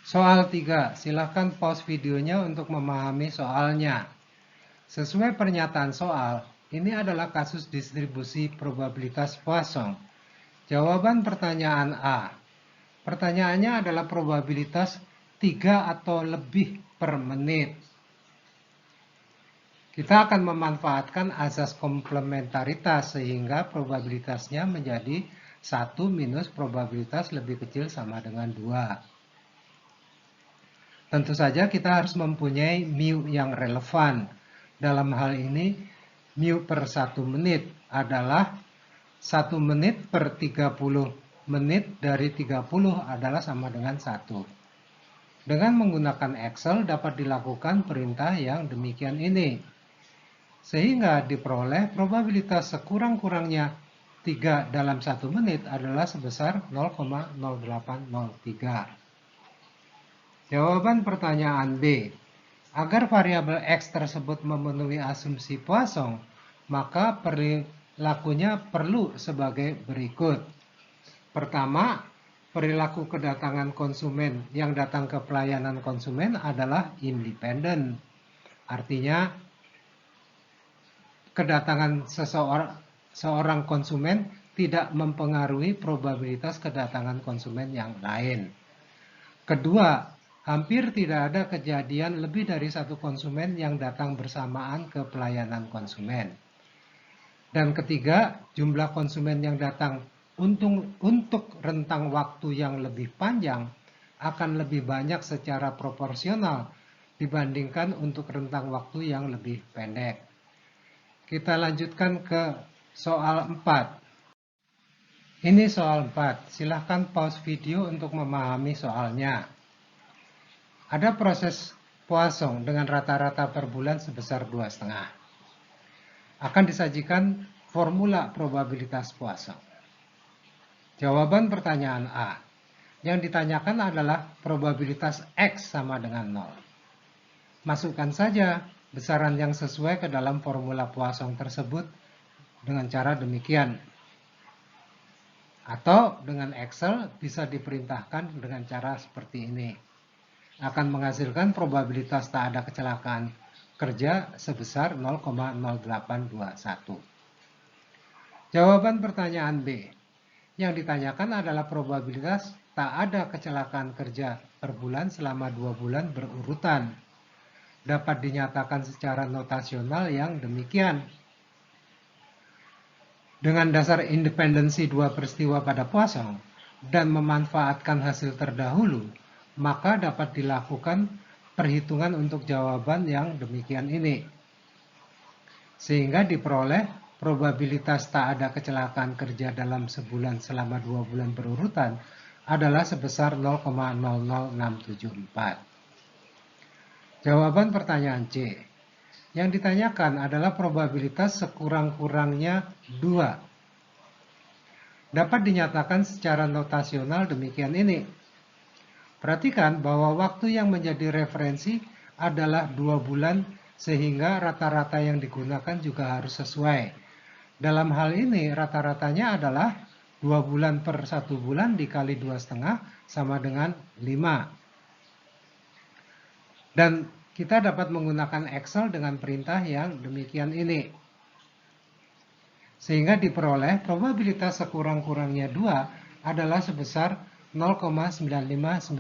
Soal 3, silakan pause videonya untuk memahami soalnya. Sesuai pernyataan soal, ini adalah kasus distribusi probabilitas Poisson. Jawaban pertanyaan A. Pertanyaannya adalah probabilitas 3 atau lebih per menit. Kita akan memanfaatkan azas komplementaritas sehingga probabilitasnya menjadi 1 minus probabilitas lebih kecil sama dengan 2. Tentu saja kita harus mempunyai mu yang relevan. Dalam hal ini, mu per 1 menit adalah 1 menit per 30 menit dari 30 adalah sama dengan 1. Dengan menggunakan Excel dapat dilakukan perintah yang demikian ini. Sehingga diperoleh probabilitas sekurang-kurangnya 3 dalam 1 menit adalah sebesar 0,0803. Jawaban pertanyaan B. Agar variabel X tersebut memenuhi asumsi Poisson, maka perilakunya perlu sebagai berikut. Pertama, perilaku kedatangan konsumen yang datang ke pelayanan konsumen adalah independen. Artinya, kedatangan seorang konsumen tidak mempengaruhi probabilitas kedatangan konsumen yang lain. Kedua, hampir tidak ada kejadian lebih dari satu konsumen yang datang bersamaan ke pelayanan konsumen. Dan ketiga, jumlah konsumen yang datang untuk rentang waktu yang lebih panjang akan lebih banyak secara proporsional dibandingkan untuk rentang waktu yang lebih pendek. Kita lanjutkan ke soal 4. Ini soal 4. Silahkan pause video untuk memahami soalnya. Ada proses Poisson dengan rata-rata per bulan sebesar 2,5. Akan disajikan formula probabilitas Poisson. Jawaban pertanyaan A. Yang ditanyakan adalah probabilitas X sama dengan 0. Masukkan saja besaran yang sesuai ke dalam formula Poisson tersebut dengan cara demikian. Atau dengan Excel bisa diperintahkan dengan cara seperti ini. Akan menghasilkan probabilitas tak ada kecelakaan kerja sebesar 0,0821. Jawaban pertanyaan B. Yang ditanyakan adalah probabilitas tak ada kecelakaan kerja per bulan selama 2 bulan berurutan. Dapat dinyatakan secara notasional yang demikian. Dengan dasar independensi dua peristiwa pada Poisson dan memanfaatkan hasil terdahulu, maka dapat dilakukan perhitungan untuk jawaban yang demikian ini. Sehingga diperoleh probabilitas tak ada kecelakaan kerja dalam sebulan selama 2 bulan berurutan adalah sebesar 0,00674. Jawaban pertanyaan C. Yang ditanyakan adalah probabilitas sekurang-kurangnya 2. Dapat dinyatakan secara notasional demikian ini. Perhatikan bahwa waktu yang menjadi referensi adalah 2 bulan sehingga rata-rata yang digunakan juga harus sesuai. Dalam hal ini rata-ratanya adalah 2 bulan per 1 bulan dikali 2,5 sama dengan 5. Dan kita dapat menggunakan Excel dengan perintah yang demikian ini. Sehingga diperoleh probabilitas sekurang-kurangnya 2 adalah sebesar 0,95957.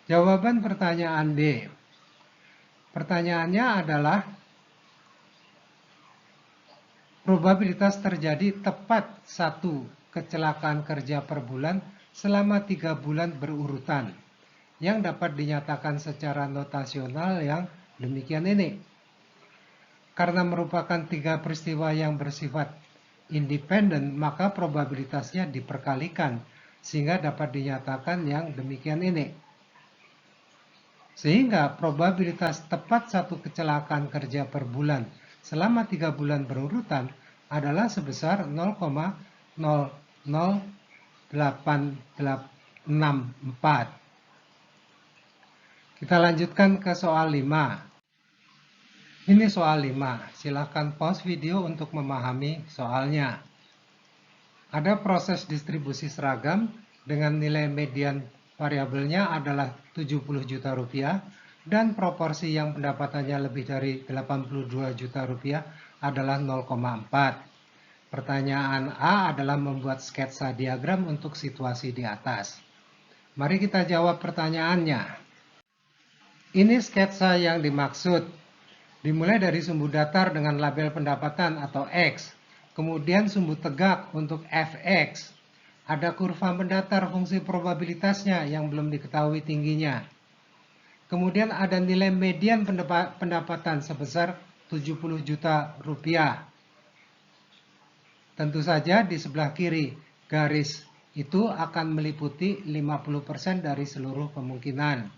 Jawaban pertanyaan D. Pertanyaannya adalah probabilitas terjadi tepat 1 kecelakaan kerja per bulan selama 3 bulan berurutan yang dapat dinyatakan secara notasional yang demikian ini. Karena merupakan 3 peristiwa yang bersifat independen, maka probabilitasnya diperkalikan sehingga dapat dinyatakan yang demikian ini. Sehingga probabilitas tepat 1 kecelakaan kerja per bulan selama 3 bulan berurutan adalah sebesar 0,00864. Kita lanjutkan ke soal 5. Ini soal 5. Silakan pause video untuk memahami soalnya. Ada proses distribusi seragam dengan nilai median variabelnya adalah 70 juta rupiah dan proporsi yang pendapatannya lebih dari 82 juta rupiah adalah 0,4. Pertanyaan A adalah membuat sketsa diagram untuk situasi di atas. Mari kita jawab pertanyaannya. Ini sketsa yang dimaksud. Dimulai dari sumbu datar dengan label pendapatan atau X, kemudian sumbu tegak untuk Fx. Ada kurva mendatar fungsi probabilitasnya yang belum diketahui tingginya. Kemudian ada nilai median pendapatan sebesar 70 juta rupiah. Tentu saja di sebelah kiri garis itu akan meliputi 50% dari seluruh kemungkinan.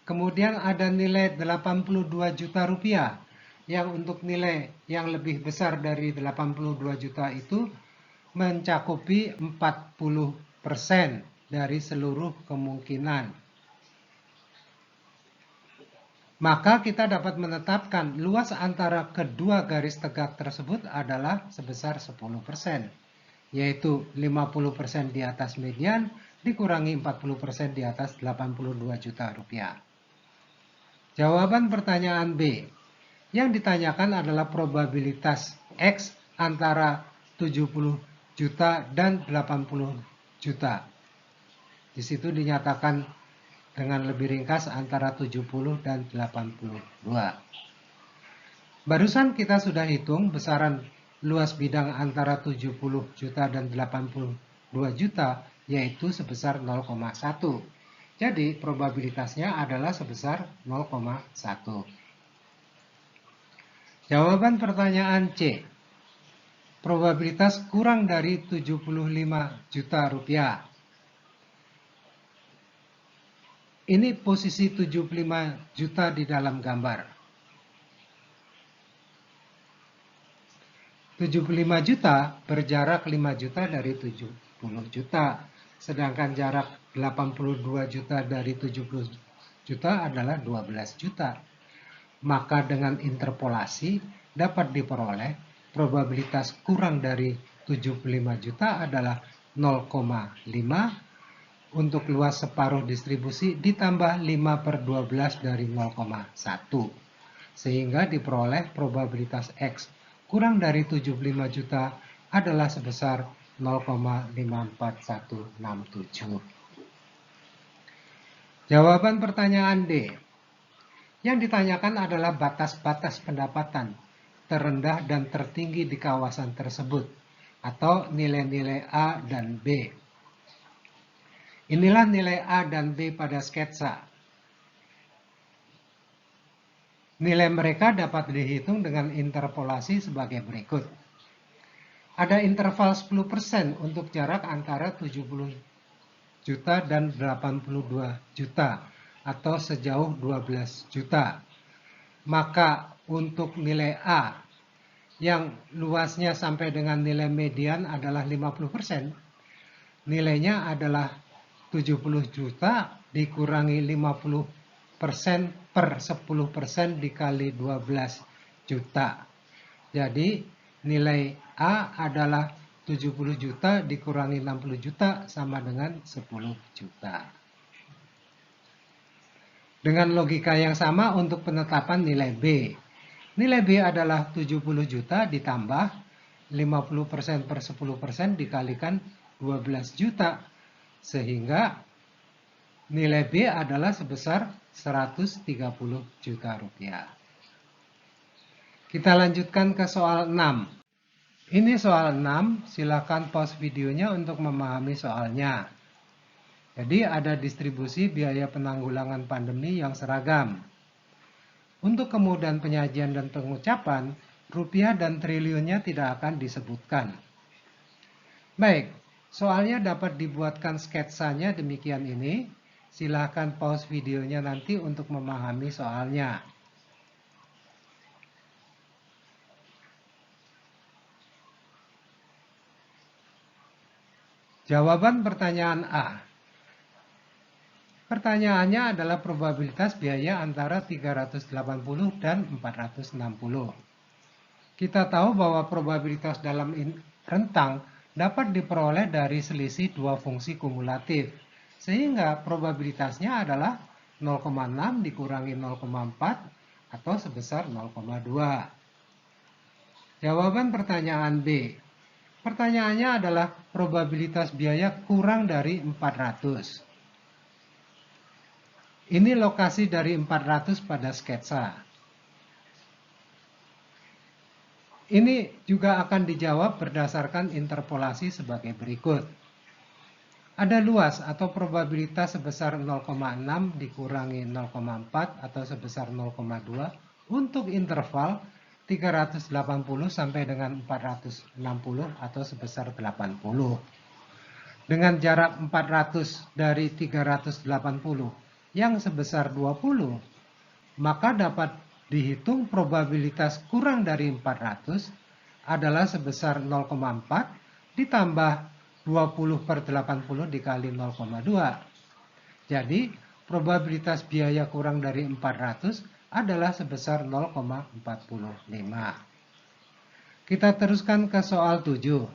Kemudian ada nilai 82 juta rupiah yang untuk nilai yang lebih besar dari 82 juta itu mencakupi 40% dari seluruh kemungkinan. Maka kita dapat menetapkan luas antara kedua garis tegak tersebut adalah sebesar 10%, yaitu 50% di atas median dikurangi 40% di atas 82 juta rupiah. Jawaban pertanyaan B. Yang ditanyakan adalah probabilitas X antara 70 juta dan 80 juta. Di situ dinyatakan dengan lebih ringkas antara 70 dan 82. Barusan kita sudah hitung besaran luas bidang antara 70 juta dan 82 juta, yaitu sebesar 0,1. Jadi probabilitasnya adalah sebesar 0,1. Jawaban pertanyaan C. Probabilitas kurang dari 75 juta rupiah. Ini posisi 75 juta di dalam gambar. 75 juta berjarak 5 juta dari 70 juta. Sedangkan jarak 82 juta dari 70 juta adalah 12 juta. Maka dengan interpolasi dapat diperoleh probabilitas kurang dari 75 juta adalah 0,5 untuk luas separuh distribusi ditambah 5/12 dari 0,1. Sehingga diperoleh probabilitas X kurang dari 75 juta adalah sebesar 0,54167. Jawaban pertanyaan D. Yang ditanyakan adalah batas-batas pendapatan terendah dan tertinggi di kawasan tersebut atau nilai-nilai A dan B. Inilah nilai A dan B pada sketsa. Nilai mereka dapat dihitung dengan interpolasi sebagai berikut. Ada interval 10% untuk jarak antara 70 juta dan 82 juta atau sejauh 12 juta. Maka untuk nilai A yang luasnya sampai dengan nilai median adalah 50%, nilainya adalah 70 juta dikurangi 50% per 10% dikali 12 juta. Jadi nilai A adalah 70 juta dikurangi 60 juta sama dengan 10 juta. Dengan logika yang sama untuk penetapan nilai B. Nilai B adalah 70 juta ditambah 50% per 10% dikalikan 12 juta. Sehingga nilai B adalah sebesar 130 juta rupiah. Kita lanjutkan ke soal 6. Ini soal 6, silakan pause videonya untuk memahami soalnya. Jadi ada distribusi biaya penanggulangan pandemi yang seragam. Untuk kemudahan penyajian dan pengucapan, rupiah dan triliunnya tidak akan disebutkan. Baik, soalnya dapat dibuatkan sketsanya demikian ini. Silakan pause videonya nanti untuk memahami soalnya. Jawaban pertanyaan A. Pertanyaannya adalah probabilitas biaya antara 380 dan 460. Kita tahu bahwa probabilitas dalam rentang dapat diperoleh dari selisih dua fungsi kumulatif. Sehingga probabilitasnya adalah 0,6 dikurangi 0,4 atau sebesar 0,2. Jawaban pertanyaan B. Pertanyaannya adalah probabilitas biaya kurang dari 400. Ini lokasi dari 400 pada sketsa. Ini juga akan dijawab berdasarkan interpolasi sebagai berikut. Ada luas atau probabilitas sebesar 0,6 dikurangi 0,4 atau sebesar 0,2 untuk interval 380 sampai dengan 460 atau sebesar 80. Dengan jarak 400 dari 380 yang sebesar 20, maka dapat dihitung probabilitas kurang dari 400 adalah sebesar 0,4 ditambah 20/80 dikali 0,2. Jadi, probabilitas biaya kurang dari 400 adalah sebesar 0,45. Kita teruskan ke soal 7.